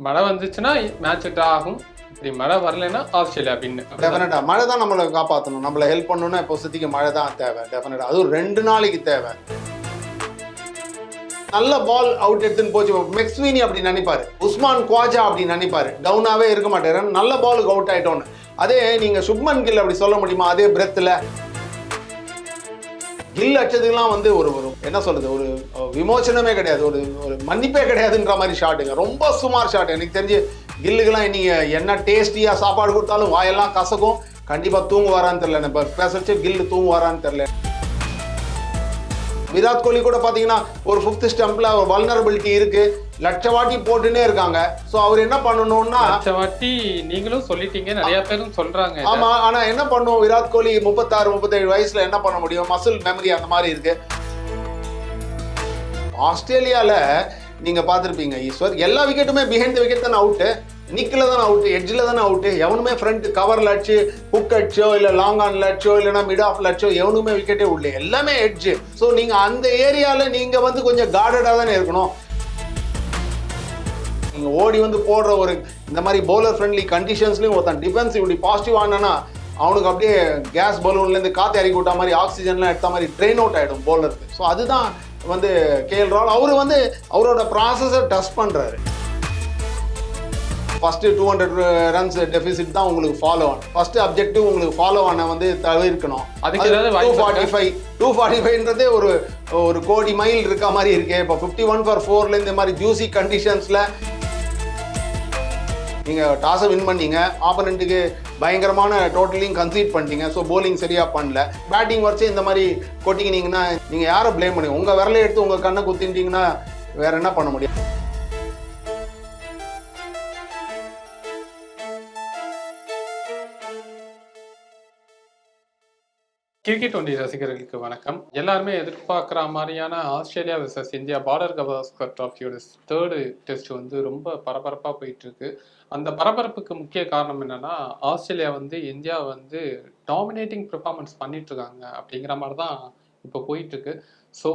மழை வந்துச்சுன்னா match draw ஆகும். இப்படி மழை வரலைன்னா ஆஸ்திரேலியா அப்படின்னு. டெஃபினட்டா மழை தான் நம்மளை காப்பாற்றணும், நம்மளை ஹெல்ப் பண்ணணும்னா இப்போ சுத்திக்கு மழை தான் தேவை. டெஃபினட்டா அதுவும் 2 நாளைக்கு தேவை. நல்ல பால் அவுட் எடுத்துன்னு போச்சு. மெக்ஸ்வீனி அப்படி நினைப்பாரு, உஸ்மான் குவாஜா அப்படி நினைப்பாரு, டவுனாவே இருக்க மாட்டாரு, நல்ல பாலுக்கு அவுட் ஆயிட்டோன்னு. அதே நீங்க சுப்மன் கில் அப்படி சொல்ல முடியுமா? அதே பிரெத்தில் கில் அடிச்சதுக்கெல்லாம் வந்து ஒரு என்ன சொல்றது, ஒரு விமோச்சனமே கிடையாது, ஒரு மன்னிப்பே கிடையாதுன்ற மாதிரி ஷாட்டுங்க. ரொம்ப சுமார் ஷாட். எனக்கு தெரிஞ்சு கில்லுக்கெல்லாம் நீங்க என்ன டேஸ்டியா சாப்பாடு கொடுத்தாலும் வாயெல்லாம் கசக்கும். கண்டிப்பா தூங்குவாரான்னு தெரியல. நம்ம பேசச்சு கில்லு தூங்குவாரான்னு தெரியல. விராட் கோலி கூட பாத்தீங்கன்னா ஒரு 5th ஸ்டம்ப்ல ஒரு வல்னரபிலிட்டி இருக்கு, லட்ச வாட்டி போட்டுனே இருக்காங்க. சோ அவர் என்ன பண்ணணும்னா, லட்ச வாட்டி நீங்களும் சொல்லிட்டீங்க, நிறைய பேரும் சொல்றாங்க. ஆமா, ஆனா என்ன பண்ணுவோம், விராட் கோலி 36-37 வயசுல என்ன பண்ண முடியும்? மசில் மெமரி அந்த மாதிரி இருக்கு. ஆஸ்திரேலியால நீங்க பாத்திருப்பீங்க ஈஸ்வர், எல்லா விக்கெட்டுமே பிஹைண்ட் த விக்கெட் தானே அவுட்டு, நிக்கில தானே அவுட்டு, எட்ஜில் தானே அவுட்டு. எவனுமே ஃப்ரண்ட் கவர்ல அடிச்சு புக் அடிச்சோ இல்ல லாங் ஆன்ல அடிச்சோ இல்லைன்னா மிட் ஆஃப்ல அடிச்சோ எவனுமே விக்கெட்டே உள்ள, எல்லாமே எட்ஜ். ஸோ நீங்க அந்த ஏரியால நீங்க வந்து கொஞ்சம் கார்டடா தானே இருக்கணும். நீங்க ஓடி வந்து போடுற ஒரு இந்த மாதிரி பவுலர் ஃப்ரெண்ட்லி கண்டிஷன்ஸ்லயும் ஒருத்தன் டிஃபென்ஸ் இப்படி பாசிட்டிவ் ஆனா அவனுக்கு அப்படியே கேஸ் பலூன்லேருந்து காற்று இறக்கி விட்ட மாதிரி ஆக்சிஜன்லாம் எடுத்த மாதிரி ட்ரெயின் அவுட் ஆகிடும் பவுலருக்கு. ஸோ அதுதான் வந்து கேஎல் ராகுல். அவர் வந்து அவரோட ப்ராசஸை டஸ்ட் பண்ணுறாரு. ஃபஸ்ட்டு 200 ரன்ஸ் டெபிசிட் தான் உங்களுக்கு ஃபாலோ ஆன். ஃபர்ஸ்ட் அப்ஜெக்டிவ் உங்களுக்கு ஃபாலோ ஆன வந்து தவிர்க்கணும். அதுக்கு 245ன்றதே ஒரு கோடி மைல் இருக்க மாதிரி இருக்கு. இப்போ 51 for 4ல இந்த மாதிரி ஜூசி கண்டிஷன்ஸில் நீங்கள் டாஸை வின் பண்ணீங்க, ஆப்பனண்ட்டுக்கு பயங்கரமான டோட்டலையும் கன்சீட் பண்ணிட்டீங்க. ஸோ போலிங் சரியாக பண்ணல, பேட்டிங் வரைச்சு இந்த மாதிரி கொட்டிக்கினீங்கன்னா நீங்கள் யாரை ப்ளேம் பண்ணுங்க? உங்கள் விரலை எடுத்து உங்கள் கண்ணை குத்திட்டீங்கன்னா வேற என்ன பண்ண முடியும்? கிரிக்கெட் 20 ரசிகர்களுக்கு வணக்கம். எல்லாருமே எதிர்பார்க்குற மாதிரியான Australia versus India Border Gavaskar டிராஃபியோட 3rd டெஸ்ட் வந்து ரொம்ப பரபரப்பாக போயிட்டு இருக்கு. அந்த பரபரப்புக்கு முக்கிய காரணம் என்னன்னா, ஆஸ்திரேலியா வந்து இந்தியா வந்து டாமினேட்டிங் பெர்ஃபார்மன்ஸ் பண்ணிட்டு இருக்காங்க அப்படிங்கிற மாதிரி தான் இப்போ போயிட்டு இருக்கு. ஸோ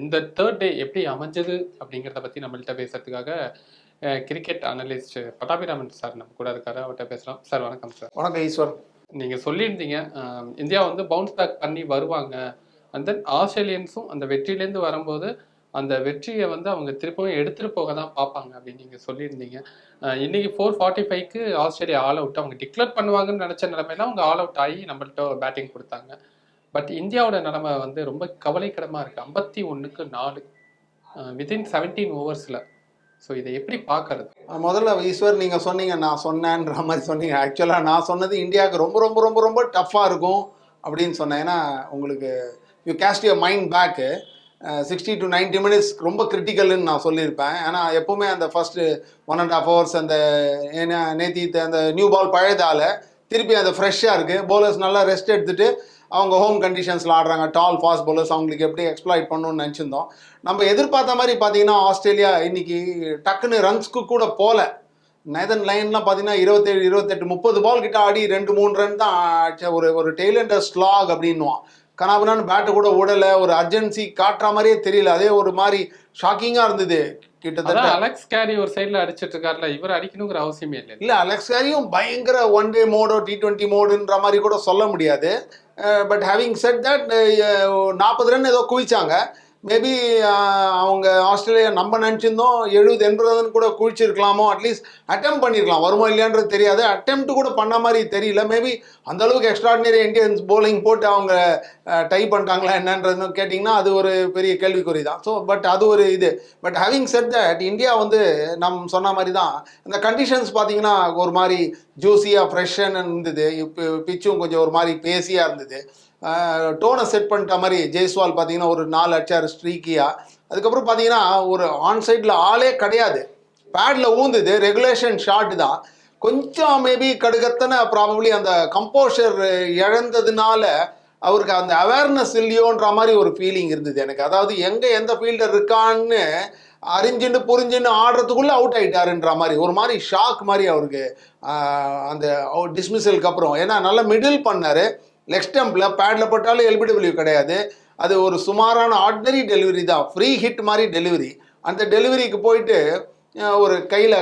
இந்த 3rd டே எப்படி அமைஞ்சது அப்படிங்கிறத பற்றி நம்மள்கிட்ட பேசுறதுக்காக கிரிக்கெட் அனலிஸ்ட் பட்டாபிராமன் சார் நம்ம கூட இருக்காரு. அவர்கிட்ட பேசலாம். சார் வணக்கம். சார் வணக்கம் ஈஸ்வர். நீங்கள் சொல்லியிருந்தீங்க இந்தியா வந்து பவுன்ஸ் பேக் பண்ணி வருவாங்க, அண்ட் தென் ஆஸ்திரேலியன்ஸும் அந்த வெற்றிலேருந்து வரும்போது அந்த வெற்றியை வந்து அவங்க திருப்பவும் எடுத்துகிட்டு போக தான் பார்ப்பாங்க அப்படின்னு நீங்கள் சொல்லியிருந்தீங்க. இன்னைக்கு 445க்கு ஆஸ்திரேலியா ஆல் அவுட். அவங்க டிக்ளேர் பண்ணுவாங்கன்னு நினச்ச நிலைமையில அவங்க ஆல் அவுட் ஆகி நம்மள்கிட்ட பேட்டிங் கொடுத்தாங்க. பட் இந்தியாவோட நிலைமை வந்து ரொம்ப கவலைக்கிடமாக இருக்குது. 51க்கு 4 வித்தின் 17 ஓவர்ஸில். ஸோ இதை எப்படி பார்க்கறது? முதல்ல ஈஸ்வர் நீங்கள் சொன்னீங்க நான் சொன்னேன்ற மாதிரி சொன்னீங்க. ஆக்சுவலாக நான் சொன்னது இந்தியாவுக்கு ரொம்ப ரொம்ப ரொம்ப ரொம்ப டஃப்பாக இருக்கும் அப்படின்னு சொன்னேன். ஏன்னா உங்களுக்கு you cast your mind back 60 to 90 minutes ரொம்ப கிரிட்டிக்கல்னு நான் சொல்லியிருப்பேன். ஏன்னா எப்போவுமே அந்த ஃபர்ஸ்ட் 1.5 hours அந்த நேத்தி அந்த நியூ பால் பழையதால் திருப்பி அந்த ஃப்ரெஷ்ஷாக இருக்குது. பவுலர்ஸ் நல்லா ரெஸ்ட் எடுத்துகிட்டு அவங்க ஹோம் கண்டிஷன்ஸில் ஆடுறாங்க. டால் ஃபாஸ்ட் பவுலர்ஸ், அவங்களுக்கு எப்படி எக்ஸ்ப்ளாய்ட் பண்ணணும்னு நினச்சிருந்தோம். நம்ம எதிர்பார்த்த மாதிரி பார்த்தீங்கன்னா ஆஸ்திரேலியா இன்னைக்கு டக்குன்னு ரன்ஸ்க்கு கூட போகல. நேதன் லைன்லாம் பார்த்தீங்கன்னா 27, 28, 30 பால் கிட்ட ஆடி 2-3 ரன் தான் ஆச்சு. ஒரு டெய்லண்டர் ஸ்லாக் அப்படின்னுவான். கனாபனான்னு பேட்டை கூட ஓடலை, ஒரு அர்ஜென்சி காட்டுற மாதிரியே தெரியல. அதே ஒரு மாதிரி ஷாக்கிங்காக இருந்தது. கிட்டத்தட்ட அலெக்ஸ் கேரி ஒரு சைடில் அடிச்சிட்டு இருக்காருல, இவர் அடிக்கணுங்கிற அவசியமே இல்லை. இல்லை, அலெக்ஸ் கேரியும் பயங்கர 1 day மோடோ T20 மோடுன்ற மாதிரி கூட சொல்ல முடியாது. But having set that 40 run ஏதோ குவிச்சாங்க. மேபி அவங்க ஆஸ்திரேலியா நம்ம நினச்சிருந்தோம் 70-80 ரன் கூட குவிச்சிருக்கலாமோ, அட்லீஸ்ட் அட்டெம்ப்ட் பண்ணியிருக்கலாம். வருமா இல்லையான்றது தெரியாது, அட்டெம்ப்ட் கூட பண்ண மாதிரி தெரியல. மேபி அந்தளவுக்கு எக்ஸ்ட்ராடினரி இந்தியன்ஸ் போலிங் போட்டு அவங்க டை பண்ணிட்டாங்களா என்னன்றது கேட்டிங்கன்னா அது ஒரு பெரிய கேள்விக்குறி தான். ஸோ பட் அது ஒரு இது. But having set that India வந்து நம்ம சொன்ன மாதிரி தான் இந்த கண்டிஷன்ஸ் பார்த்தீங்கன்னா ஒரு மாதிரி ஜூஸியாக ஃப்ரெஷ்ஷாக இருந்தது. இப்போ பிச்சும் கொஞ்சம் ஒரு மாதிரி பேசியாக இருந்தது. டோனை செட் பண்ணிட்ட மாதிரி ஜெய்ஸ்வால் பார்த்தீங்கன்னா ஒரு 4 அடிச்சார் ஸ்ட்ரீக்கியாக. அதுக்கப்புறம் பார்த்தீங்கன்னா ஒரு ஆன் சைடில் ஆளே கிடையாது, பேடில் ஊந்துது, ரெகுலேஷன் ஷாட் தான். கொஞ்சம் மேபி கடுகத்தனை ப்ராபப்ளி அந்த கம்போஷர் இழந்ததுனால அவருக்கு அந்த அவேர்னஸ் இல்லையோன்ற மாதிரி ஒரு ஃபீலிங் இருந்தது எனக்கு. அதாவது எங்கே எந்த ஃபீல்டர் இருக்கான்னு அறிஞ்சுன்னு புரிஞ்சுன்னு ஆடுறதுக்குள்ளே அவுட் ஆகிட்டாருன்ற மாதிரி ஒரு மாதிரி ஷாக் மாதிரி அவருக்கு அந்த டிஸ்மிஸலுக்கு அப்புறம். ஏன்னா நல்லா மிடில் பண்ணார், லெக் ஸ்டம்பில் பேடில் போட்டாலும் எல்பிடபிள்யூ கிடையாது. அது ஒரு சுமாரான ஆர்டினரி டெலிவரி தான், ஃப்ரீ ஹிட் மாதிரி டெலிவரி. அந்த டெலிவரிக்கு போயிட்டு ஒரு கையில்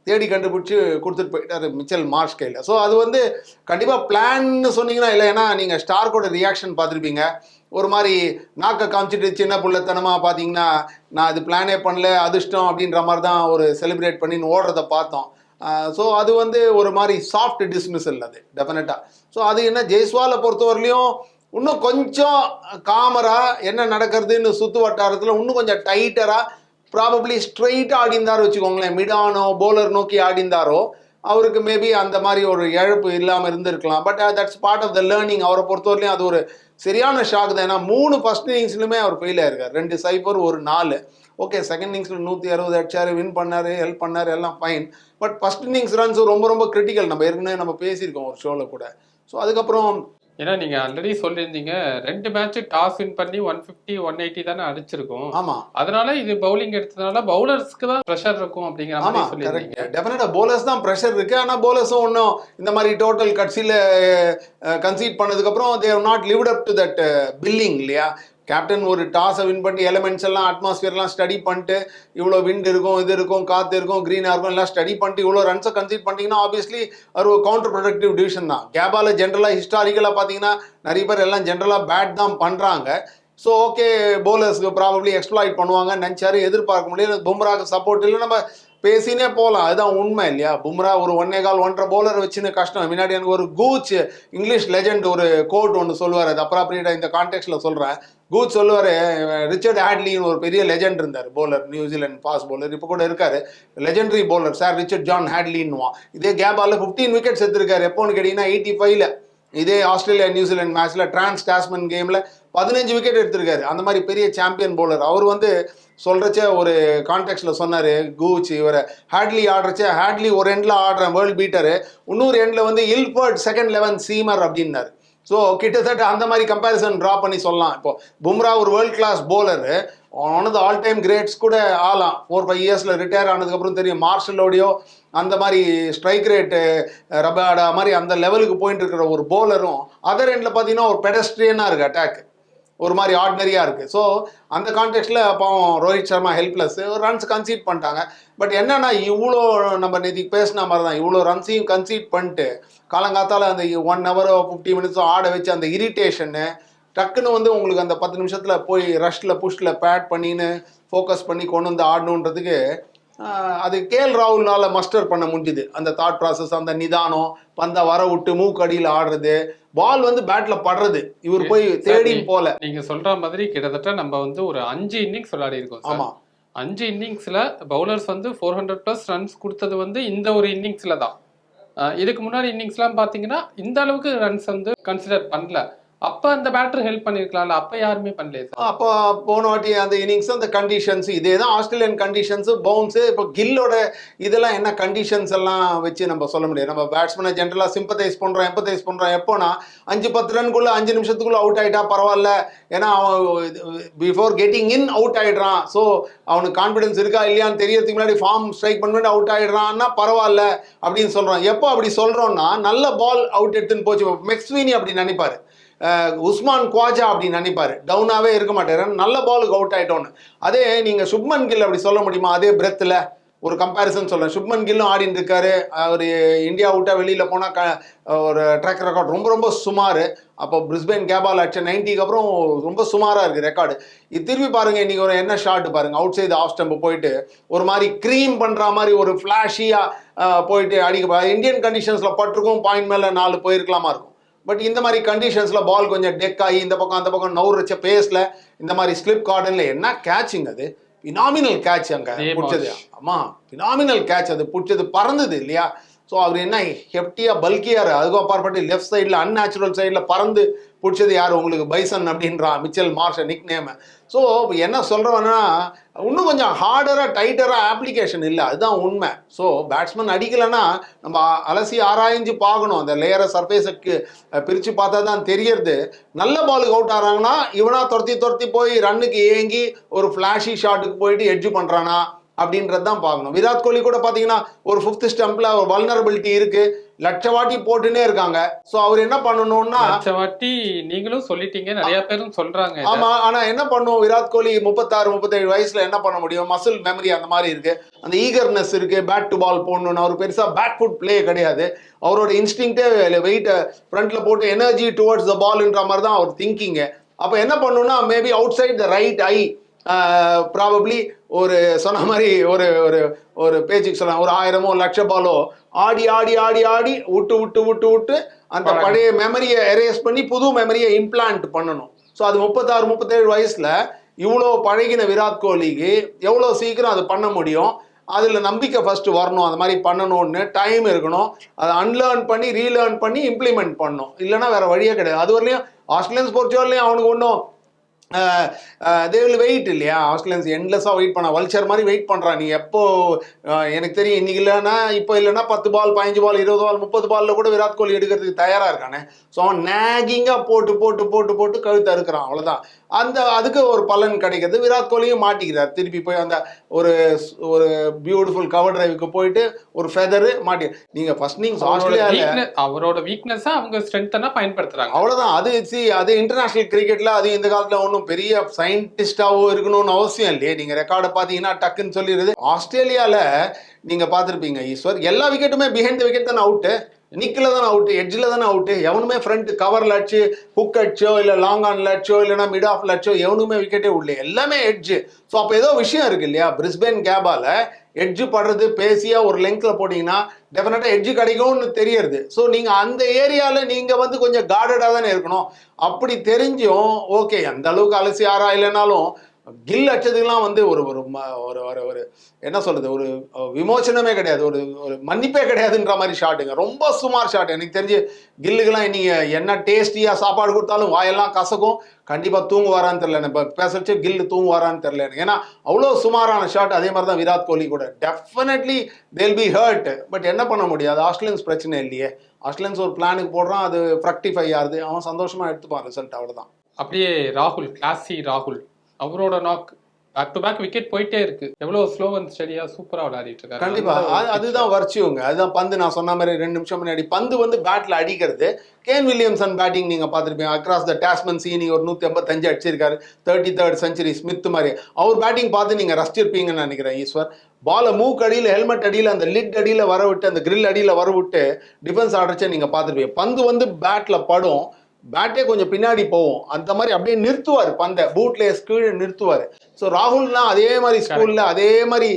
தேடி கண்டுபிடிச்சி கொடுத்துட்டு போயிட்டாரு மிச்சல் மார்ஷ் கையில். ஸோ அது வந்து கண்டிப்பாக பிளான்னு சொன்னீங்கன்னா இல்லை, ஏன்னா நீங்கள் ஸ்டார்க்கோட ரியாக்ஷன் பார்த்துருப்பீங்க. ஒரு மாதிரி நாக்கை காமிச்சிட்டு சின்ன பிள்ளைத்தனமாக பார்த்தீங்கன்னா நான் அது பிளானே பண்ணல அதிர்ஷ்டம் அப்படின்ற மாதிரி தான் ஒரு செலிப்ரேட் பண்ணின்னு ஓடுறத பார்த்தோம். ஸோ அது வந்து ஒரு மாதிரி சாஃப்ட் டிஸ்மிஸல் அது டெஃபினட்டாக. ஸோ அது என்ன ஜெய்ஸ்வாலை பொறுத்தவரையிலையும் இன்னும் கொஞ்சம் காமரா என்ன நடக்கிறதுன்னு சுற்று வட்டாரத்தில் இன்னும் கொஞ்சம் டைட்டராக ப்ராபப்ளி ஸ்ட்ரெயிட்டாக ஆடிந்தார் வச்சுக்கோங்களேன். மிடானோ போலர் நோக்கி ஆடிந்தாரோ அவருக்கு மேபி அந்த மாதிரி ஒரு இழப்பு இல்லாமல் இருந்திருக்கலாம். But that's part of the learning. அவரை பொறுத்தவரையிலையும் அது ஒரு சரியான ஷாக் தான். ஏன்னா 3 ஃபர்ஸ்ட் இன்னிங்ஸ்லுமே அவர் ஃபெயில் ஆயிருக்கார். 2-0 ஒரு 4. ஓகே, செகண்ட் இன்னிங்ஸில் 160 அடிச்சாரு, வின் பண்ணார், ஹெல்ப் பண்ணார், எல்லாம் fine. But first innings runs ரொம்ப ரொம்ப கிரிட்டிக்கல். நம்ம ஏற்கனவே நம்ம பேசியிருக்கோம் ஒரு ஷோவில் கூட. ஸோ அதுக்கப்புறம் ஏன்னா நீங்க ஆல்ரெடி சொல்லியிருந்தீங்க 2 மேட்ச் டாஸ் வின் பண்ணி 150 180 தானே அடிச்சிருக்கும். ஆமாம், அதனால இது பவுலிங் எடுத்ததுனால பவுலர்ஸ்க்கு தான் ப்ரெஷர் இருக்கும் அப்படிங்கிற மாதிரி ஆமாம், சொல்லியிருந்தீங்க. கரெக்ட். டெஃபினட்டாக போலர்ஸ் தான் ப்ரெஷர் இருக்குது. ஆனால் போலர்ஸும் ஒன்றும் இந்த மாதிரி டோட்டல் கட்சியில் கன்சீட் பண்ணதுக்கப்புறம் they have not lived up to that billing இல்லையா. கேப்டன் ஒரு டாஸை வின் பண்ணி எலமெண்ட்ஸ் எல்லாம் அட்மாஸ்பியர்லாம் ஸ்டடி பண்ணிட்டு இவ்வளோ விண்ட் இருக்கும், இது இருக்கும், காற்று இருக்கும், க்ரீனாக இருக்கும், எல்லாம் ஸ்டடி பண்ணிட்டு இவ்வளோ ரன்ஸை கன்சீட் பண்ணிட்டீங்கன்னா ஆப்வியஸ்லி அது ஒரு கவுண்டர் ப்ரொடக்டிவ் டிவிஷன் தான். கேபால் ஜென்ரலாக ஹிஸ்டாரிக்கலாக பார்த்தீங்கன்னா நிறைய பேர் எல்லாம் ஜென்ரலாக பேட் தான் பண்ணுறாங்க. ஸோ ஓகே, போலர்ஸ்க்கு ப்ராபப்ளி எக்ஸ்ப்ளாய்ட் பண்ணுவாங்க நினச்சாரு, எதிர்பார்க்க முடியாது. பும்ராக்கு சப்போர்ட் இல்லை, நம்ம பேசினே போகலாம், அதுதான் உண்மை இல்லையா. பும்ரா ஒரு 1.25 போலர் வச்சுன்னு கஷ்டம். முன்னாடி எனக்கு ஒரு கூச் இங்கிலீஷ் லெஜண்ட் ஒரு கோட் ஒன்று சொல்லுவார், அது அப்ராப்ரியேட்டாக இந்த கான்டெக்ட்ல சொல்கிறேன். கூச் சொல்லுவார், ரிச்சர்ட் ஹேட்லின்னு ஒரு பெரிய லெஜண்ட் இருந்தார் போலர், நியூசிலாந்து ஃபாஸ்ட் போலர், இப்போ கூட இருக்காரு, legendary bowler sir Richard John ஹேட்லின்னுவான். இதே கேபால் 15 விக்கெட்ஸ் எடுத்திருக்காரு. எப்போன்னு கேட்டிங்கன்னா 85ல் இதே ஆஸ்திரேலியா நியூசிலாந்து மேட்ச்சில் டிரான்ஸ் டாஸ்மன் கேமில் 15 விக்கெட் எடுத்திருக்காரு. அந்த மாதிரி பெரிய சாம்பியன் போலர் அவர். வந்து சொல்கிறச்ச ஒரு கான்டெக்ட்ல சொன்னார் கூச், இவரை ஹேட்லி ஆடுறச்ச ஹேட்லி ஒரு எண்டில் ஆடுறேன் வேர்ல்டு பீட்டரு, இன்னொரு எண்டில் வந்து இல்ஃபர்ட் செகண்ட் 11 சீமர் அப்படின்னாரு. ஸோ கிட்டத்தட்ட அந்த மாதிரி கம்பேரிசன் ட்ரா பண்ணி சொல்லலாம். இப்போ பும்ரா ஒரு world class bowler, one of the all time greats கூட ஆகலாம். 4-5 இயர்ஸில் ரிட்டையர் ஆனதுக்கப்புறம் தெரியும் மார்ஷலோடையோ அந்த மாதிரி ஸ்ட்ரைக் ரேட்டு ரபாடா மாதிரி அந்த லெவலுக்கு போயிட்டு இருக்கிற ஒரு போலரும் அதர் எண்டில் பார்த்தீங்கன்னா ஒரு பெடஸ்ட்ரியனாக இருக்குது, அட்டாக் ஒரு மாதிரி ஆர்டினரியாக இருக்குது. ஸோ அந்த கான்டெக்ட்ல பாவம் Rohit Sharma helpless, runs conceit பண்ணிட்டாங்க. பட் என்னன்னா இவ்வளோ நம்ம நேற்று பேசின மாதிரி தான் இவ்வளோ ரன்ஸையும் கன்சீட் பண்ணிட்டு காலங்காத்தால் அந்த 1 hour 50 minutes ஆட வச்சு அந்த இரிட்டேஷன்னு டக்குன்னு வந்து உங்களுக்கு அந்த 10 நிமிஷத்தில் போய் ரஷ்ல புஷ்ல பேட் பண்ணின்னு ஃபோக்கஸ் பண்ணி கொண்டு வந்து ஆடணுன்றதுக்கு அது கேஎல் ராகுல்னால மஸ்டர் பண்ண முடிஞ்சுது. அந்த தாட் ப்ராசஸ், அந்த நிதானம், பந்த வர விட்டு மூக்கடியில் ஆடுறது, பால் வந்து பேட்ல படுறது, இவர் போய் தேடி போல. நீங்க சொல்ற மாதிரி கிட்டத்தட்ட நம்ம வந்து ஒரு 5 இன்னிங்ஸ் விளையாடி இருக்கோம். ஆமா, 5 இன்னிங்ஸ்ல பவுலர்ஸ் வந்து 400+ ரன்ஸ் கொடுத்தது வந்து இந்த ஒரு இன்னிங்ஸ்ல தான். இதுக்கு முன்னாடி இன்னிங்ஸ்லாம் பாத்தீங்கன்னா இந்த அளவுக்கு ரன்ஸ் வந்து கன்சிடர் பண்ணல. அப்ப அந்த பேட்டர் ஹெல்ப் பண்ணிருக்கலாம்ல, அப்ப யாருமே பண்ணல. அப்போ போன வாட்டி அந்த இன்னிங்ஸ் அந்த கண்டிஷன்ஸ் இதே தான், ஆஸ்திரேலியன் கண்டிஷன்ஸ், பவுன்ஸு. இப்போ கில்லோட இதெல்லாம் என்ன கண்டிஷன்ஸ் எல்லாம் வச்சு நம்ம சொல்ல முடியாது. நம்ம பேட்ஸ்மேனை ஜென்ரலாக சிம்பத்தைஸ் பண்ணுறோம், எம்பத்தைஸ் பண்ணுறோம். எப்போனா 5-10 ரன்குள்ள 5 நிமிஷத்துக்குள்ள அவுட் ஆகிட்டா பரவாயில்ல, ஏன்னா அவன் பிஃபோர் கெட்டிங் இன் அவுட் ஆகிடுறான். ஸோ அவனுக்கு கான்ஃபிடன்ஸ் இருக்கா இல்லையான்னு தெரியறதுக்கு முன்னாடி ஃபார்ம் ஸ்ட்ரைக் பண்ணிட்டு அவுட் ஆகிடுறான்னா பரவாயில்ல அப்படின்னு சொல்கிறோம். எப்போ அப்படி சொல்கிறோன்னா நல்ல பால் அவுட் எடுத்துன்னு போச்சு. மெக்ஸ்வீனி அப்படி நினைப்பாரு, உஸ்மான் குவாஜா அப்படின்னு நினைப்பாரு, டவுனாகவே இருக்க மாட்டாரு, நல்ல பாலுக்கு அவுட் ஆகிட்டோன்னு. அதே நீங்கள் சுப்மன் கில் அப்படி சொல்ல முடியுமா? அதே பிரெத்தில் ஒரு கம்பேரிசன் சொல்கிறேன். சுப்மன் கில்லும் ஆடின்னு இருக்காரு, அவர் இந்தியா விட்டா வெளியில் போனால் ஒரு ட்ராக் ரெக்கார்ட் ரொம்ப ரொம்ப சுமார். அப்போ பிரிஸ்பேன் கேபால் அடிச்ச 90க்கு அப்புறம் ரொம்ப சுமாராக இருக்குது ரெக்கார்டு. இது திரும்பி பாருங்கள், இன்றைக்கி ஒரு என்ன ஷாட் பாருங்கள், அவுட் சைடு ஆஃப் ஸ்டம்பு போயிட்டு ஒரு மாதிரி க்ரீம் பண்ணுற மாதிரி ஒரு ஃப்ளாஷியாக போயிட்டு அடிக்க. இந்தியன் கண்டிஷன்ஸில் பட்டிருக்கும், பாயிண்ட் மேலே 4 போயிருக்கலாமா இருக்கும். பட் இந்த மாதிரி கண்டிஷன்ஸில் பால் கொஞ்சம் டெக் ஆகி இந்த பக்கம் அந்த பக்கம் நவுறச்ச பேஸில் இந்த மாதிரி ஸ்லிப் கார்டனில் என்ன கேட்சிங், அது பினாமினல் கேட்ச் அங்கே பிடிச்சது. ஆமாம், பினாமினல் கேட்ச், அது பிடிச்சது பறந்தது இல்லையா. ஸோ அவர் என்ன ஹெப்டியாக பல்கியார், அதுக்கும் அப்பாற்பட்டு லெஃப்ட் சைடில் அன்நேச்சுரல் சைடில் பறந்து பிடிச்சது யார் உங்களுக்கு, பைசன் அப்படின்றான் Mitchell Marsh nickname. So என்ன சொல்கிறோன்னா இன்னும் கொஞ்சம் ஹார்டராக டைட்டராக ஆப்ளிகேஷன் இல்லை, அதுதான் உண்மை. ஸோ பேட்ஸ்மேன் அடிக்கலைன்னா நம்ம அலசி ஆராய்ஞ்சு பார்க்கணும், அந்த லேயரை சர்ஃபேஸுக்கு பிரித்து பார்த்தா தான் தெரியறது. நல்ல பாலுக்கு அவுட் ஆகிறாங்கன்னா இவனா துரத்தி போய் ரன்னுக்கு ஏங்கி ஒரு ஃப்ளாஷி ஷாட்டுக்கு போயிட்டு எட்ஜு பண்ணுறானா அப்படின்றது தான் பார்க்கணும். விராட் கோலி கூட பார்த்தீங்கன்னா ஒரு 5th ஸ்டம்பில் ஒரு வல்னரபிலிட்டி இருக்குது, லட்ச வாட்டி போட்டுனே இருக்காங்க. ஸோ அவர் என்ன பண்ணணும்னா, லட்ச வாட்டி நீங்களும் சொல்லிட்டீங்க, நிறைய பேரும் சொல்றாங்க இத. ஆமா, ஆனா என்ன பண்ணும் விராட் கோலி 36 37 வயசுல என்ன பண்ண முடியும்? மசில் மெமரி அந்த மாதிரி இருக்கு, அந்த ஈகர்னஸ் இருக்கு, பேட் டு பால் போடணும்னு. அவர் பெருசா பேட் ஃபுட் பிளே கிடையாது. அவரோட இன்ஸ்டிங்டே வெயிட் ஃப்ரண்ட்ல போட்டு எனர்ஜி டுவர்ட்ஸ் த பால்ன்ற மாதிரி தான் அவர் திங்கிங். அப்ப என்ன பண்ணணும்னா, maybe outside the right I probably ஒரு சொன்ன மாதிரி ஒரு ஒரு ஒரு பேச்சுக்கு சொல்லலாம், ஒரு 1000 லட்ச பாலோ ஆடி ஆடி ஆடி ஆடி விட்டு விட்டு விட்டு விட்டு அந்த பழைய மெமரியை எரேஸ் பண்ணி புது மெமரியை இம்ப்ளான்ட் பண்ணணும். ஸோ அது 36 37 வயசுல இவ்வளோ பழகின விராட் கோலிக்கு எவ்வளோ சீக்கிரம் அது பண்ண முடியும்? அதில் நம்பிக்கை ஃபர்ஸ்ட் வரணும். அந்த மாதிரி பண்ணணும்னு டைம் இருக்கணும். அதை அன்லேர்ன் பண்ணி ரீலேர்ன் பண்ணி இம்ப்ளிமெண்ட் பண்ணணும். இல்லைன்னா வேற வழியே கிடையாது. அது வரலையும் ஆஸ்திரேலியன்ஸ் பொறுத்தவரையிலையும் அவனுக்கு ஒன்றும் தே வில் வெயிட் இல்லையா? ஆஸ்திரேலியன்ஸ் எண்ட்லெஸ்ஸாக வெயிட் பண்ண, வல்ச்சர் மாதிரி வெயிட் பண்ணுறான். நீ எப்போ எனக்கு தெரியும் இன்னைக்கு இல்லைன்னா இப்போ இல்லைன்னா 10 பால் 15 பால் 20 பால் 30 பாலில் கூட விராட் கோலி எடுக்கிறதுக்கு தயாராக இருக்கானே. ஸோ அவன் நேகிங்காக போட்டு போட்டு போட்டு போட்டு கழுத்து அறுக்கிறான், அவ்வளோதான். அதுக்கு ஒரு பலன் கிடைக்கிறது. விராட் கோலியும் மாட்டிக்கிறார். திருப்பி போய் அந்த ஒரு ஒரு பியூட்டிஃபுல் கவர் டிரைவுக்கு போயிட்டு ஒரு ஃபெதரு மாட்டி. நீங்கள் ஃபர்ஸ்ட் நீங்கள் ஆஸ்திரேலியாவில் அவரோட வீக்னஸா அவங்க ஸ்ட்ரென்த்தனா பயன்படுத்துறாங்க, அவ்வளோதான். அது இன்டர்நேஷனல் கிரிக்கெட்டில் அது இந்த காலத்தில் ஒன்றும் பெரிய சயின்டிஸ்டாவோ இருக்கணும்னு அவசியம் இல்லையே. நீங்க ரெக்கார்டை பார்த்தீங்கன்னா டக்குன்னு சொல்லிடுது. ஆஸ்திரேலியால நீங்க பார்த்துருப்பீங்க ஈஸ்வர், எல்லா விக்கெட்டுமே பிஹைண்ட் த விக்கெட் தானே அவுட்டு, நிக்கில் தானே அவுட்டு, எட்ஜில் தானே அவுட்டு. எவனுமே ஃப்ரண்ட் கவர்ல அடிச்சு ஹுக் அடிச்சோ இல்லை லாங் ஆன்ல அடிச்சோ இல்லைன்னா மிட் ஆஃப்ல அடிச்சோ எவனுமே விக்கெட்டே உள்ளே, எல்லாமே எட்ஜு. ஸோ அப்போ ஏதோ விஷயம் இருக்கு இல்லையா? பிரிஸ்பேன் கேபால எட்ஜு படுறது பேசியா ஒரு லெங்க்ல போட்டீங்கன்னா டெஃபினட்டா எட்ஜு கிடைக்கும்னு தெரியறது. ஸோ நீங்க அந்த ஏரியால நீங்க வந்து கொஞ்சம் கார்டடா தானே இருக்கணும். அப்படி தெரிஞ்சும் ஓகே, அந்த அளவுக்கு அலசி ஆறா இல்லைனாலும் கில் அடிச்சதுக்கெல்லாம் வந்து ஒரு ஒரு ஒரு ஒரு ஒரு என்ன சொல்றது, ஒரு விமோச்சனமே கிடையாது, ஒரு ஒரு மன்னிப்பே கிடையாதுன்ற மாதிரி ஷாட்டுங்க. ரொம்ப சுமார் ஷாட். எனக்கு தெரிஞ்சு கில்லுக்கெல்லாம் நீங்க என்ன டேஸ்டியா சாப்பாடு கொடுத்தாலும் வாயெல்லாம் கசக்கும். கண்டிப்பா தூங்குவாரான்னு தெரியல, இப்போ பேசச்சு கில்லு தூங்குவாரான்னு தெரியல எனக்கு. ஏன்னா அவ்வளோ சுமாரான ஷாட். அதே மாதிரி தான் விராட் கோலி கூட. Definitely they'll be hurt. But என்ன பண்ண முடியாது, ஆஸ்திரேலியன்ஸ் பிரச்சனை இல்லையே. ஆஸ்திரேலியன்ஸ் ஒரு பிளானுக்கு போடுறான், அது ஃப்ரக்டிஃபை ஆகுது, அவன் சந்தோஷமா எடுத்துப்பான் ரிசல்ட், அவ்வளோதான். அப்படியே ராகுல், கிளாசி ராகுல், அவரோட knock back to back wicket போயிட்டே இருக்கு. எவ்வளவு ஸ்லோ அண்ட் ஸ்டெடியா சூப்பரா விளையாடிட்டு இருக்காரு. கண்டிப்பா அதுதான் வர்ச்சியுங்க. அதுதான் பந்து, நான் சொன்ன மாதிரி 2 நிமிஷம் முன்னாடி பந்து வந்து பேட்ல அடிக்கிறது. கேன் வில்லியம்சன் பேட்டிங் நீங்க பார்த்துருப்பீங்க. அக்ராஸ் த டாஸ்மன் சீனி ஒரு 155 அடிச்சிருக்காரு, 33rd செஞ்சுரி ஸ்மித் மாதிரி. அவர் பேட்டிங் பார்த்து நீங்க ரசிச்சிருப்பீங்கன்னு நினைக்கிறேன் ஈஸ்வர். பாலை மூக்கு அடியில், ஹெல்மெட் அடியில், அந்த லிட் அடியில் வர விட்டு, அந்த கிரில் அடியில் வர விட்டு டிஃபென்ஸ் ஆடுறச்சே நீங்க பார்த்துருப்பீங்க. பந்து வந்து பேட்ல படும், பேட்டே கொஞ்சம் பின்னாடி போவோம், அந்த மாதிரி அப்படியே நிறுத்துவார் பந்தை, பூட்லேஸ் கீழே நிறுத்துவார். ஸோ ராகுல்னா அதே மாதிரி ஸ்கூலில் அதே மாதிரி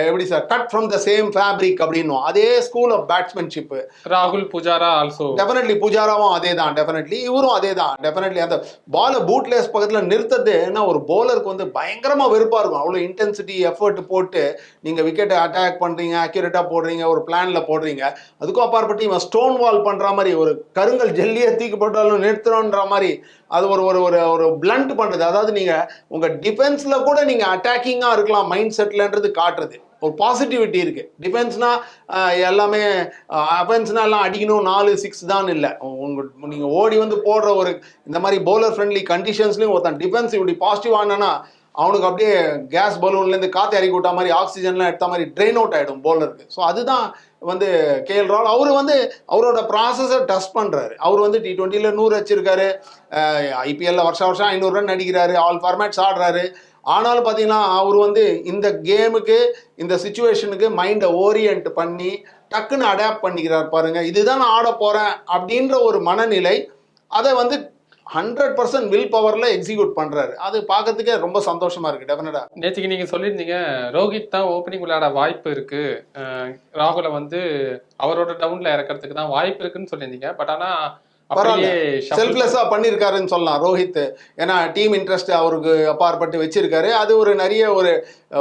எப்படி sir, cut from the same fabric அப்படின்னும், அதே ஸ்கூல் ஆஃப் பேட்ஸ்மேன்ஷிப். ராகுல், புஜாரா ஆல்சோ டெஃபினெட்லி புஜாராவும் அதே தான், டெஃபினெட்லி இவரும் அதே தான். டெஃபினெட்லி அந்த பாலை பூட்லேஸ் பக்கத்தில் நிறுத்தது ஏன்னா ஒரு போலருக்கு வந்து பயங்கரமாக வெறுப்பாக இருக்கும். அவ்வளோ இன்டென்சிட்டி எஃபர்ட் போட்டு நீங்கள் விக்கெட்டை அட்டாக் பண்ணுறீங்க, அக்யூரேட்டாக போடுறீங்க, ஒரு பிளானில் போடுறீங்க. அதுக்கும் அப்பாற்பட்டு இவன் ஸ்டோன் வால் பண்ணுற மாதிரி, ஒரு கருங்கல் ஜெல்லியை தூக்கி போட்டாலும் நிறுத்துறோன்ற மாதிரி அது ஒரு ஒரு ஒரு ஒரு பிளண்ட் பண்ணுறது. அதாவது நீங்கள் உங்கள் டிஃபென்ஸில் கூட நீங்கள் அட்டாக்கிங்காக இருக்கலாம் மைண்ட் செட்லன்றது காட்டுறது. ஒரு பாசிட்டிவிட்டி இருக்கு. டிஃபென்ஸ்னா எல்லாமே, அஃபென்ஸ்னா எல்லாம் அடிக்கணும் 4-6 தான் இல்லை. நீங்கள் ஓடி வந்து போடுற ஒரு இந்த மாதிரி பவுலர் ஃப்ரெண்ட்லி கண்டிஷன்ஸ்லையும் ஒருத்தன் டிஃபென்ஸ் இப்படி பாசிட்டிவ் ஆனா அவனுக்கு அப்படியே கேஸ் பலூன்லேருந்து காற்று இறக்கி விட்டா மாதிரி, ஆக்சிஜன்லாம் எடுத்த மாதிரி ட்ரெயின் அவுட் ஆகிடும் பவுலருக்கு. ஸோ அதுதான் வந்து கேஎல் ராகுல். அவர் வந்து அவரோட ப்ராசஸை டஸ்ட் பண்ணுறாரு. அவர் வந்து T20ல 100 வச்சிருக்காரு, ஐபிஎல்ல வருஷம் 500 ரன் அடிக்கிறாரு, ஆல் ஃபார்மேட்ஸ் ஆடுறாரு. ஆனாலும் பார்த்தீங்கன்னா அவர் வந்து இந்த கேமுக்கு, இந்த சுச்சுவேஷனுக்கு மைண்டை ஓரியன்ட் பண்ணி டக்குன்னு அடாப்ட் பண்ணிக்கிறார் பாருங்க. இதுதான் நான் ஆட போகிறேன் அப்படின்ற ஒரு மனநிலை, அதை வந்து 100% வில் பவர்ல எக்ஸிக்யூட் பண்றாரு. அது பார்க்கறதுக்கே ரொம்ப சந்தோஷமா இருக்கு. டெஃபினட்டா நேற்றுக்கு நீங்க சொல்லியிருந்தீங்க ரோஹித் தான் ஓப்பனிங் விளையாட வாய்ப்பு இருக்கு, ராகுலை வந்து அவரோட டவுன்ல இறக்கிறதுக்கு தான் வாய்ப்பு இருக்குன்னு சொல்லியிருந்தீங்க. பட் ஆனா செல்ஃப்லெஸ்ஸா பண்ணிருக்காருன்னு சொல்லலாம் ரோஹித். ஏன்னா டீம் இன்ட்ரெஸ்ட் அவருக்கு அப்பாற்பட்டு வச்சிருக்காரு. அது ஒரு நிறைய ஒரு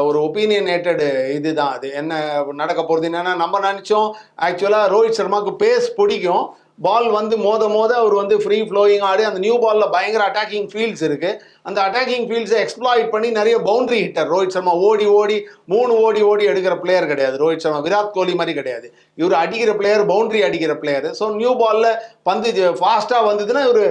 ஒரு ஒப்பீனியனேட்டட் இதுதான். அது என்ன நடக்க போறது என்னன்னா, நம்ம நினைச்சோம் ஆக்சுவலா ரோஹித் சர்மாவுக்கு பேஸ் பிடிக்கும், பால் வந்து மோத அவர் வந்து ஃப்ரீ ஃப்ளோயிங் ஆடி அந்த நியூ பால்ல பயங்கர அட்டாக்கிங் ஃபீல்ட்ஸ் இருக்கு. அந்த அட்டாக்கிங் ஃபீல்ட்ஸை எக்ஸ்ப்ளாய்ட் பண்ணி நிறைய பவுண்டரி ஹிட்டர். ரோஹித் சர்மா ஓடி ஓடி 3 ஓடி எடுக்கிற பிளேயர் கிடையாது ரோஹித் சர்மா. விராட் கோலி மாதிரி கிடையாது. இவர் அடிக்கிற பிளேயர், பவுண்டரி அடிக்கிற பிளேயர். ஸோ நியூ பால்ல பந்து ஃபாஸ்ட்டாக வந்ததுன்னா இவர்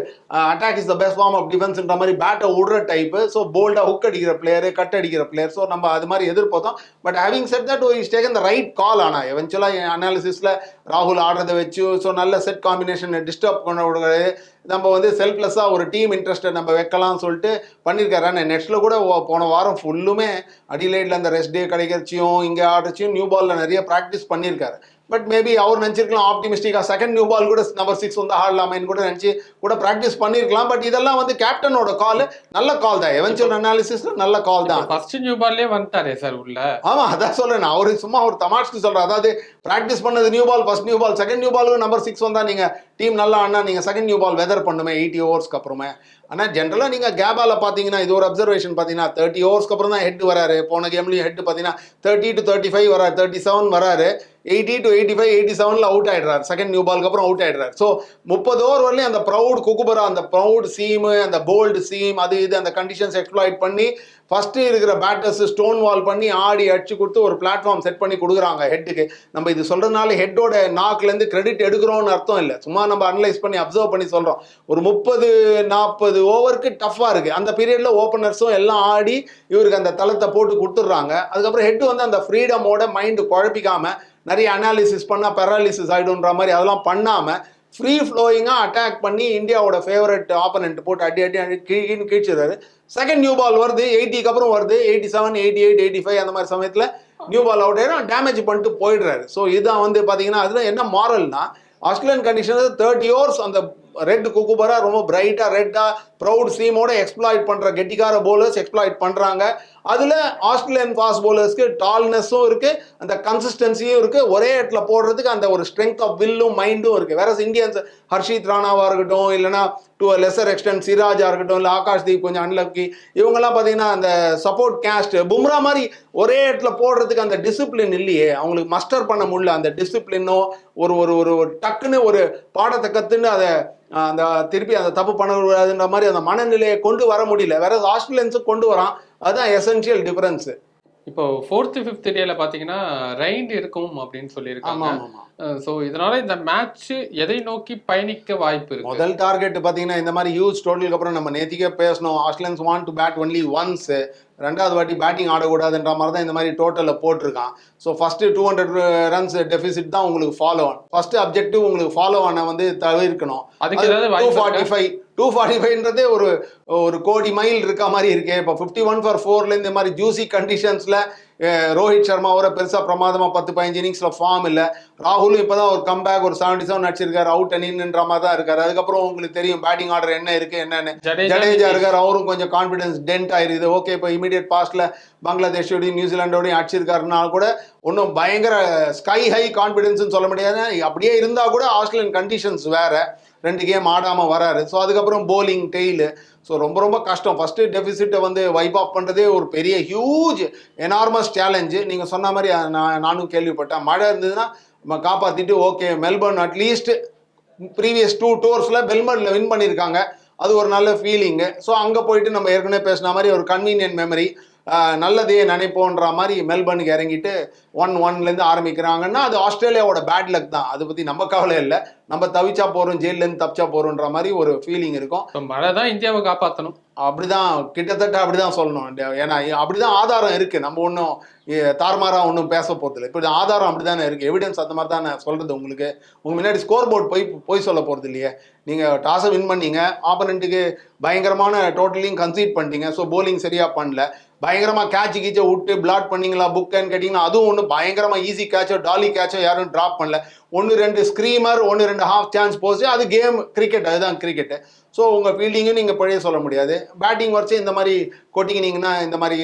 attack is the best form of டிஃபென்ஸ்ன்ற மாதிரி பேட்டை விடுற டைப்பு. ஸோ போல்டாக ஹுக் அடிக்கிற பிளேயர், கட் அடிக்கிற பிளேயர். ஸோ நம்ம அது மாதிரி எதிர்பார்த்தோம். But having set that is taken the right call. ஆனால் எவென்ச்சுவலாக அனாலிசிஸில் ராகுல் ஆடுறதை வச்சு ஸோ நல்ல செட் காம்பினேஷன் டிஸ்டர்ப் பண்ண விடுறது, நம்ம வந்து செல்ஃப்லெஸ்ஸாக ஒரு டீம் இன்ட்ரெஸ்ட்டை நம்ம வைக்கலாம்னு சொல்லிட்டு பண்ணியிருக்காரு. ஆனால் நெட்ஸில் கூட போன வாரம் ஃபுல்லுமே அடிலைட்டில் அந்த ரெஸ்ட் டே கிடைக்கிறச்சியும் இங்கே ஆடுறச்சியும் நியூ பாலில் நிறைய ப்ராக்டிஸ் பண்ணியிருக்காரு. பட் மேபி அவர் நினச்சிருக்கலாம் ஆப்டிமிஸ்டிக்காக செகண்ட் நியூ பால் கூட நம்பர் 6 வந்து ஆடலாமேன்னு கூட நினச்சி கூட ப்ராக்டிஸ் பண்ணியிருக்கலாம். பட் இதெல்லாம் வந்து கேப்டனோட கால், நல்ல கால் தான். எவென்ச்சுவல் அனாலிசிஸ்ல நல்ல கால் தான். ஃபர்ஸ்ட் நியூ பால்லே வந்துட்டாரே சார் உள்ள. ஆமா, அதான் சொல்றேன். அவரு சும்மா ஒரு தமாஷ்க்கு சொல்றாரு. அதாவது பிராக்டிஸ் பண்ணது new ball, first new ball, second new பாலுக்கு நம்பர் 6 வந்தா நீங்க டீம் நல்லா ஆனா நீங்க செகண்ட் நியூ பால் வெதர் பண்ணுமே 80 ஓவர்ஸ்க்கு அப்புறமே. ஆனால் ஜென்ரலாக நீங்கள் கேபால பார்த்தீங்கன்னா இது ஒரு அப்சர்வேஷன் பார்த்தீங்கன்னா 30 ஓவர்ஸ்க்கு அப்புறம் தான் ஹெட் வராரு. போன கேம்லையும் ஹெட் பார்த்தீங்கன்னா 30 to 35 வராரு, 37 வராரு, 80 to 85, 87ல் அவுட் ஆயிடுறாரு. செகண்ட் நியூ பாலுக்கு அப்புறம் அவுட் ஆயிடுறாரு. ஸோ 30 ஓவர் வரலையும் அந்த ப்ரௌட் குக்குபரா, அந்த ப்ரௌட் சீமு, அந்த போல்டு சீம், அது இது அந்த கண்டிஷன்ஸ் எக்ஸ்ப்ளாய்ட் பண்ணி ஃபர்ஸ்ட் இருக்கிற பேட்டர்ஸ் ஸ்டோன் வால் பண்ணி ஆடி அடிச்சு கொடுத்து ஒரு பிளாட்ஃபார்ம் செட் பண்ணி கொடுக்குறாங்க ஹெட்டுக்கு. நம்ம இது சொல்றதுனால ஹெட்டோட நாக்குலேருந்து கிரெடிட் எடுக்கிறோம்னு அர்த்தம் இல்லை. சும்மா நம்ம அனலைஸ் பண்ணி அப்சர்வ் பண்ணி சொல்றோம். ஒரு 30-40 ஓவருக்கு டஃப்பாக இருக்குது. அந்த பீரியடில் ஓப்பனர்ஸும் எல்லாம் ஆடி இவருக்கு அந்த தளத்தை போட்டு கொடுத்துட்றாங்க. அதுக்கப்புறம் ஹெட்டு வந்து அந்த ஃப்ரீடமோட மைண்டு குழப்பிக்காமல் நிறைய அனாலிசிஸ் பண்ணால் பெராலிசிஸ் ஆகிடும்ன்ற மாதிரி அதெல்லாம் பண்ணாமல் ஃப்ரீ ஃப்ளோயிங்காக அட்டாக் பண்ணி இந்தியாவோட ஃபேவரட் ஆப்பனண்ட் போட்டு அடி அடி அடி கீழ்கின்னு கீழ்ச்சிடுறாரு. செகண்ட் நியூ பால் வருது, 80க்கு அப்புறம் வருது, 87, 88, 85 அந்த மாதிரி சமயத்தில் நியூ பால் அவுட் ஆயிடும், டேமேஜ் பண்ணிட்டு போயிடுறாரு. ஸோ இதுதான் வந்து பார்த்தீங்கன்னா அதில் என்ன மாரல்னா, ஆஸ்திரேலியன் கண்டிஷன்ஸ் 30 ஓவர்ஸ் அந்த ரெட் குக்குபரா ரொம்ப பிரைட்டா ரெட்டா ப்ரௌட் சீமோட எக்ஸ்ப்ளாய்ட் பண்ற கெட்டிக்கார போலர்ஸ் எக்ஸ்ப்ளாய்ட் பண்றாங்க. அதுல ஆஸ்திரேலியன் ஃபாஸ்ட் போலர்ஸ்க்கு டால்னஸும் இருக்கு, அந்த கன்சிஸ்டன்சியும் இருக்கு, ஒரே இடத்துல போடுறதுக்கு அந்த ஒரு ஸ்ட்ரென்த் ஆஃப் வில்லும் மைண்டும் இருக்கு. வேற இந்தியன்ஸ் ஹர்ஷித் ராணாவா இருக்கட்டும், இல்லைன்னா டு அ லெசர் எக்ஸ்டென்ட் சிராஜா இருக்கட்டும், இல்லை ஆகாஷ்தீப் கொஞ்சம் அன்லக்கி, இவங்கெல்லாம் பார்த்தீங்கன்னா அந்த சப்போர்ட் கேஸ்ட் பும்ரா மாதிரி ஒரே இடத்துல போடுறதுக்கு அந்த டிசிப்ளின் இல்லையே, அவங்களுக்கு மஸ்டர் பண்ண முடியல அந்த டிசிப்ளினோ. ஒரு ஒரு ஒரு டக்குன்னு ஒரு பாடத்தை கற்றுன்னு அதை அந்த திருப்பி அந்த தப்பு பண்ணக்கூடாதுன்ற மாதிரி அந்த மனநிலையை கொண்டு வர முடியல. வேற ஆஸ்திரேலியன்ஸும் கொண்டு வரான். அதுதான் எசென்ஷியல் டிஃபரன்ஸ். இப்போ 4th 5th டேல பாத்தீங்கன்னா ரெயின் இருக்கும் அப்படின்னு சொல்லியிருக்காங்க. ஸோ இதனால இந்த மேட்ச் எதை நோக்கி பயணிக்க வாய்ப்பு இருக்கு? முதல் டார்கெட் பாத்தீங்கன்னா இந்த மாதிரி ஹியூஜ் டோட்டலுக்கு அப்புறம் நம்ம நேத்திக்கே பேசணும், Australians want to bat only once, ரெண்டாவது வாட்டி பேட்டிங் ஆடக்கூடாதுன்ற மாதிரி தான் இந்த மாதிரி டோட்டலில் போட்டிருக்கான். ஸோ ஃபர்ஸ்ட் 200 ரன்ஸ் டெபிசிட் தான் உங்களுக்கு ஃபாலோ ஆன். ஃபர்ஸ்ட் அப்ஜெக்டிவ் உங்களுக்கு ஃபாலோ ஆன வந்து தவிர்க்கணும். அதுக்கு 245ன்றதே ஒரு கோடி மைல் இருக்க மாதிரி இருக்கு. இப்போ 51 for 4ல இந்த மாதிரி ஜூசி கண்டிஷன்ஸ்ல ரோஹித் சர்மாவோட பெருசா பிரமாதமா 10-15 இன்னிங்ஸ்ல ஃபார்ம் இல்லை. ராகுலும் இப்பதான் ஒரு கம்பேக் ஒரு 77 அடிச்சிருக்காரு, அவுட் அணின்ற மாதிரி தான் இருக்காரு. அதுக்கப்புறம் உங்களுக்கு தெரியும் பேட்டிங் ஆர்டர் என்ன இருக்கு என்னன்னு. ஜடேஜா இருக்காரு, அவரும் கொஞ்சம் கான்பிடன்ஸ் டென்ட் ஆயிருது. ஓகே, இப்போ இமீடியட் பாஸ்ட்ல பங்களாதேஷோடையும் நியூசிலாண்டோடையும் அடிச்சிருக்காருனால கூட ஒன்றும் பயங்கர ஸ்கை ஹை கான்பிடன்ஸ்னு சொல்ல முடியாது. அப்படியே இருந்தா கூட ஆஸ்திரேலியன் கண்டிஷன்ஸ் வேற, 2 கேம் ஆடாமல் வராரு. ஸோ அதுக்கப்புறம் போலிங் டெய்லு, ஸோ ரொம்ப ரொம்ப கஷ்டம். ஃபஸ்ட்டு டெபிசிட்டை வந்து வைப் ஆஃப் பண்ணுறதே ஒரு பெரிய ஹியூஜ் எனார்மஸ் சேலஞ்சு. நீங்கள் சொன்ன மாதிரி நானும் கேள்விப்பட்டேன். மழை இருந்ததுன்னா நம்ம காப்பாற்றிட்டு ஓகே, மெல்பர்ன் அட்லீஸ்ட் ப்ரீவியஸ் 2 டூர்ஸில் மெல்பர்னில் வின் பண்ணியிருக்காங்க, அது ஒரு நல்ல ஃபீலிங்கு. ஸோ அங்கே போயிட்டு நம்ம ஏற்கனவே பேசின மாதிரி ஒரு கன்வீனியன்ட் மெமரி, நல்லதே நினைப்போன்ற மாதிரி மெல்பர்னுக்கு இறங்கிட்டு 1-1லேருந்து ஆரம்பிக்கிறாங்கன்னா அது ஆஸ்திரேலியாவோட பேட் லக் தான். அதை பற்றி நம்ம கவலை இல்லை, நம்ம தவிச்சா போகிறோம், ஜெயிலேருந்து தப்பிச்சா போகிறோன்ற மாதிரி ஒரு ஃபீலிங் இருக்கும். மழை தான் இந்தியாவை காப்பாற்றணும், அப்படிதான் கிட்டத்தட்ட அப்படிதான் சொல்லணும். ஏன்னா அப்படிதான் ஆதாரம் இருக்கு, நம்ம ஒன்றும் தார்மாரா ஒன்றும் பேச போகிறதில்ல. இப்படி ஆதாரம் அப்படிதானே இருக்கு, எவிடன்ஸ் அந்த மாதிரி தான் நான் சொல்றது. உங்களுக்கு முன்னாடி ஸ்கோர் போர்டு போய் சொல்ல போகிறது இல்லையே. நீங்கள் டாஸை வின் பண்ணீங்க, ஆப்பனண்ட்டுக்கு பயங்கரமான டோட்டலையும் கன்சீட் பண்ணிட்டீங்க. ஸோ போலிங் சரியா பண்ணல, பயங்கரமாக கேட்ச் கீச்சை விட்டு பிளாட் பண்ணீங்களா புக்குன்னு கேட்டிங்கன்னா அதுவும் ஒன்று பயங்கரமாக ஈஸி கேட்சோ டாலி கேட்சோ யாரும் ட்ராப் பண்ணல. 1-2 ஸ்க்ரீமர், 1-2 ஹாஃப் சான்ஸ் போச்சு. அது கேம் கிரிக்கெட், அதுதான் கிரிக்கெட்டு. ஸோ உங்கள் ஃபீல்டிங்கும் நீங்கள் பழைய சொல்ல முடியாது. பேட்டிங் வச்சு இந்த மாதிரி கொட்டிக்கினீங்கன்னா இந்த மாதிரி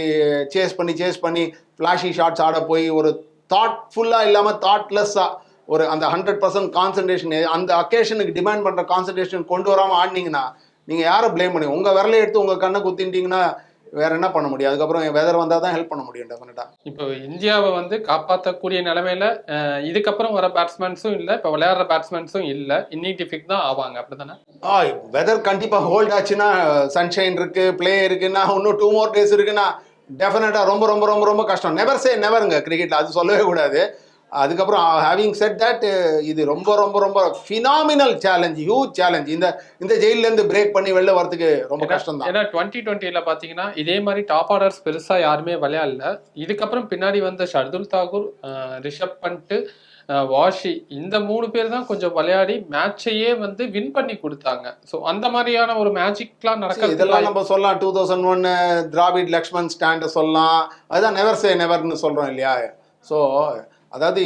சேஸ் பண்ணி ஃப்ளாஷி ஷாட்ஸ் ஆட போய் ஒரு தாட்ஃபுல்லாக இல்லாமல் தாட்லெஸ்ஸாக ஒரு அந்த 100% கான்சன்ட்ரேஷன், அந்த அக்கேஷனுக்கு டிமாண்ட் பண்ணுற கான்சன்ட்ரேஷன் கொண்டு வராமல் ஆடினீங்கன்னா நீங்கள் யாரை ப்ளேம் பண்ணி உங்கள் விரலை எடுத்து உங்கள் கண்ணை குத்திட்டீங்கன்னா வேற என்ன பண்ண முடியும்? அதுக்கப்புறம் வெதர் வந்தால் தான் ஹெல்ப் பண்ண முடியும் டெஃபினட்டாக. இப்போ இந்தியாவை வந்து காப்பாற்றக்கூடிய நிலைமையில இதுக்கப்புறம் வர பேட்ஸ்மேன்ஸும் இல்லை, இப்போ விளையாடுற பேட்ஸ்மேன்ஸும் இல்லை, இன்னிடிஃபிக் தான் ஆவாங்க, அப்படிதானே? வெதர் கண்டிப்பாக ஹோல்ட் ஆச்சுன்னா, சன்ஷைன் இருக்கு, பிளே இருக்குன்னா, இன்னும் 2 more days இருக்குன்னா டெஃபினட்டாக ரொம்ப ரொம்ப ரொம்ப ரொம்ப கஷ்டம். நெவர் சே நெவருங்க கிரிக்கெட்டில், அது சொல்லவே கூடாது. அதுக்கப்புறம் ஹேவிங் செட் தட், இது ரொம்ப ரொம்ப ரொம்ப ஃபினாமினல் சேலஞ்ச், ஹியூஜ் சேலஞ்ச். இந்த ஜெயிலேருந்து பிரேக் பண்ணி வெளில வரதுக்கு ரொம்ப கஷ்டம் தான். ஏன்னா 2020 பார்த்தீங்கன்னா இதே மாதிரி டாப் ஆர்டர்ஸ் பெருசாக யாருமே விளையாடல. இதுக்கப்புறம் பின்னாடி வந்த ஷர்துல் தாக்கூர், ரிஷப் பண்ட், வாஷி, இந்த 3 பேர் தான் கொஞ்சம் விளையாடி மேட்சையே வந்து வின் பண்ணி கொடுத்தாங்க. ஸோ அந்த மாதிரியான ஒரு மேஜிக்லாம் நடக்க இதெல்லாம் நம்ம சொல்லலாம். 2001 திராவிட் லக்ஷ்மண் ஸ்டாண்டை சொல்லலாம். அதுதான் நெவர் சே நெவர்னு சொல்கிறோம் இல்லையா? ஸோ அதாவது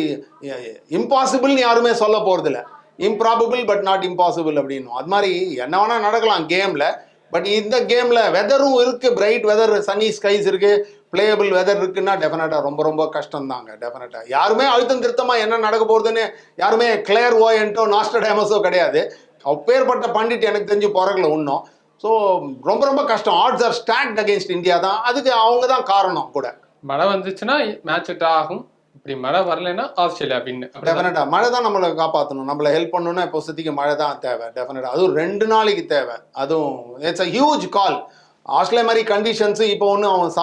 இம்பாசிபிள்னு யாருமே சொல்ல போகிறதில்ல. இம்ப்ராபபிள் பட் நாட் இம்பாசிபிள் அப்படின்னும். அது மாதிரி என்ன வேணால் நடக்கலாம் கேமில். பட் இந்த கேமில் வெதரும் இருக்குது, பிரைட் வெதர், சன்னி ஸ்கைஸ் இருக்குது, பிளேயபிள் வெதர் இருக்குன்னா டெஃபினட்டாக ரொம்ப ரொம்ப கஷ்டம் தாங்க. டெஃபினட்டாக யாருமே அழுத்தம் திருத்தமாக என்ன நடக்க போகிறதுன்னு யாருமே கிளியர் ஓயன்ட்டோ நாஸ்டடாமஸோ கிடையாது. அப்பேற்பட்ட பண்டிட் எனக்கு தெரிஞ்சு பிறகுல இன்னும். ஸோ ரொம்ப ரொம்ப கஷ்டம். Odds are stacked against India தான். அதுக்கு அவங்க தான் காரணம் கூட. மழை வந்துச்சுன்னா மேட்ச் ட்ரா ஆகும், இப்படி மழை வரலைன்னா ஆஸ்திரேலியா வின். டெஃபினட்டாக மழை தான் நம்மளை காப்பாற்றணும். நம்மளை ஹெல்ப் பண்ணணும்னா இப்போ சுத்திக்கு மழை தான் தேவை. டெஃபினட்டாக அதுவும் 2 நாளைக்கு தேவை. அதுவும் it's a huge call. Australia மாதிரி கண்டிஷன்ஸு இப்போ ஒன்று அவன்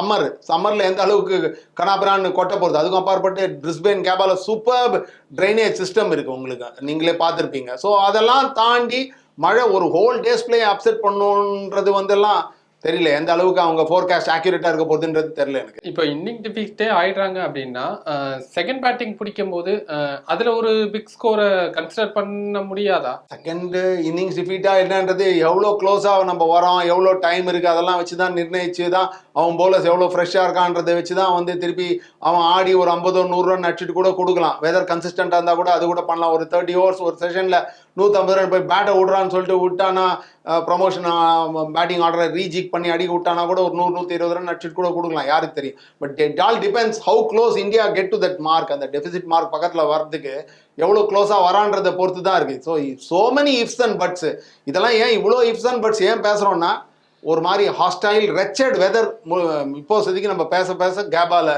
சம்மரில் எந்த அளவுக்கு கனாபிரான்னு கொட்ட போகிறது. அதுக்கும் அப்பாற்பட்டு பிரிஸ்பேன் கேபால சூப்பர் ட்ரைனேஜ் சிஸ்டம் இருக்குது, உங்களுக்கு நீங்களே பார்த்துருப்பீங்க. ஸோ அதெல்லாம் தாண்டி மழை ஒரு ஹோல் டேஸ் பிளே அப்செட் பண்ணுன்றது வந்துலாம் தெரியல. எந்த அளவுக்கு அவங்க ஃபோர்காஸ்ட் ஆக்யூரேட்டாக இருக்க போகுதுன்றது தெரியல எனக்கு. இப்போ இன்னிங் டிஃபீட்டே ஆயிடுறாங்க அப்படின்னா செகண்ட் பேட்டிங் பிடிக்கும் போது அதில் ஒரு பிக் ஸ்கோரை கன்சிடர் பண்ண முடியாதா? செகண்ட் இன்னிங்ஸ் டிஃபீட்டாக என்னன்றது எவ்வளோ க்ளோஸாக நம்ம வரோம், எவ்வளோ டைம் இருக்குது, அதெல்லாம் வச்சு தான் நிர்ணயிச்சு தான் அவன் போலர்ஸ் எவ்வளோ ஃப்ரெஷ்ஷாக இருக்கான்றதை வச்சு தான் வந்து திருப்பி அவன் ஆடி ஒரு 50 100 ரன் அடிச்சுட்டு கூட கொடுக்கலாம். வெதர் கன்சிஸ்டண்ட்டாக இருந்தால் கூட அது கூட பண்ணலாம். ஒரு 30 ஓவர்ஸ் ஒரு செஷனில் 150 ரன் போய் பேட்டை விட்றான்னு சொல்லிட்டு விட்டானா, ப்ரொமோஷன் பேட்டிங் ஆர்டரை ரீஜிக் பண்ணி அடிக்க விட்டானா கூட ஒரு 100 120 ரன் அடிச்சுட்டு கூட கொடுக்கலாம், யாருக்கு தெரியும். But it all depends how close India get to that mark. அந்த டெபிசிட் மார்க் பக்கத்தில் வரதுக்கு எவ்வளோ க்ளோஸாக வரான்றதை பொறுத்து தான் இருக்குது. So many ifs and puts. இதெல்லாம் ஏன் இவ்வளோ இஃப்ஸ் அண்ட் பட்ஸ் ஏன் பேசுகிறோன்னா, ஒரு மாதிரி ஹாஸ்டைல் ரெச்சட் வெதர் இப்போதைக்கு நம்ம பேச பேச கேபால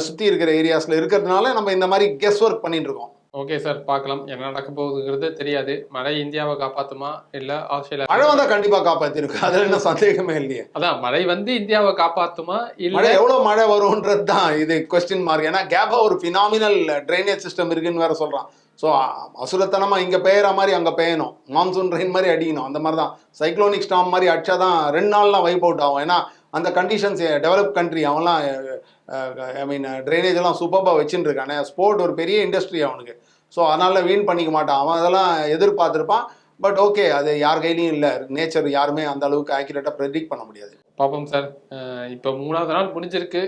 சுற்றி இருக்கிற ஏரியாஸில் இருக்கிறதுனால நம்ம இந்த மாதிரி கெஸ் ஒர்க் பண்ணிட்டு இருக்கோம். ஓகே சார், பார்க்கலாம் என்ன நடக்க போகுதுங்கிறது தெரியாது. மழை இந்தியாவை காப்பாற்றுமா இல்லை ஆஸ்திரேலியா? மழை வந்தால் கண்டிப்பாக காப்பாற்றிருக்கு, அதில் என்ன சந்தேகமே இல்லையே. அதான் மழை வந்து இந்தியாவை காப்பாற்றுமா இல்லை எவ்வளோ மழை வரும்ன்றது தான் இது கொஸ்டின் மார்க். ஏன்னா கேபா ஒரு ஃபினாமினல் ட்ரைனேஜ் சிஸ்டம் இருக்குன்னு வேற சொல்கிறான். ஸோ அசுரத்தனமாக இங்கே பெய்கிற மாதிரி அங்கே பெய்யணும், மான்சூன் ரெயின் மாதிரி அடிக்கணும். அந்த மாதிரி தான் சைக்ளோனிக் ஸ்டாம் மாதிரி அடிச்சா தான் 2 நாள்லாம் வைப் அவுட் ஆகும். ஏன்னா அந்த கண்டிஷன்ஸ் டெவலப் கண்ட்ரி அவன்லாம் ஐ மீன் ட்ரைனேஜ் எல்லாம் சூப்பராக வச்சுட்டு இருக்கானே. ஸ்போர்ட் ஒரு பெரிய இண்டஸ்ட்ரி அவனுக்கு. ஸோ அதனால் வீண் பண்ணிக்க மாட்டான். அவன் அதெல்லாம் எதிர்பார்த்துருப்பான். பட் ஓகே, அது யார் கையிலையும் இல்லை. நேச்சர் யாருமே அந்த அளவுக்கு ஆக்யூரேட்டாக ப்ரெடிக்ட் பண்ண முடியாது. பார்ப்போம் சார். இப்போ 3வது நாள் முடிஞ்சிருக்கு.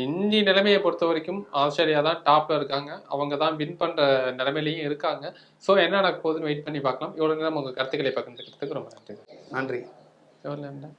இன்னி நிலைமையை பொறுத்த வரைக்கும் ஆஸ்திரேலியா தான் டாப்பில் இருக்காங்க. அவங்க தான் வின் பண்ணுற நிலைமையிலையும் இருக்காங்க. ஸோ என்ன நடக்க போகுதுன்னு வெயிட் பண்ணி பார்க்கலாம். இவ்வளோ நேரம் உங்கள் கருத்துக்களை பகிர்ந்துக்கிறதுக்கு ரொம்ப நன்றி. நன்றி. எவ்வளோ நேரம்?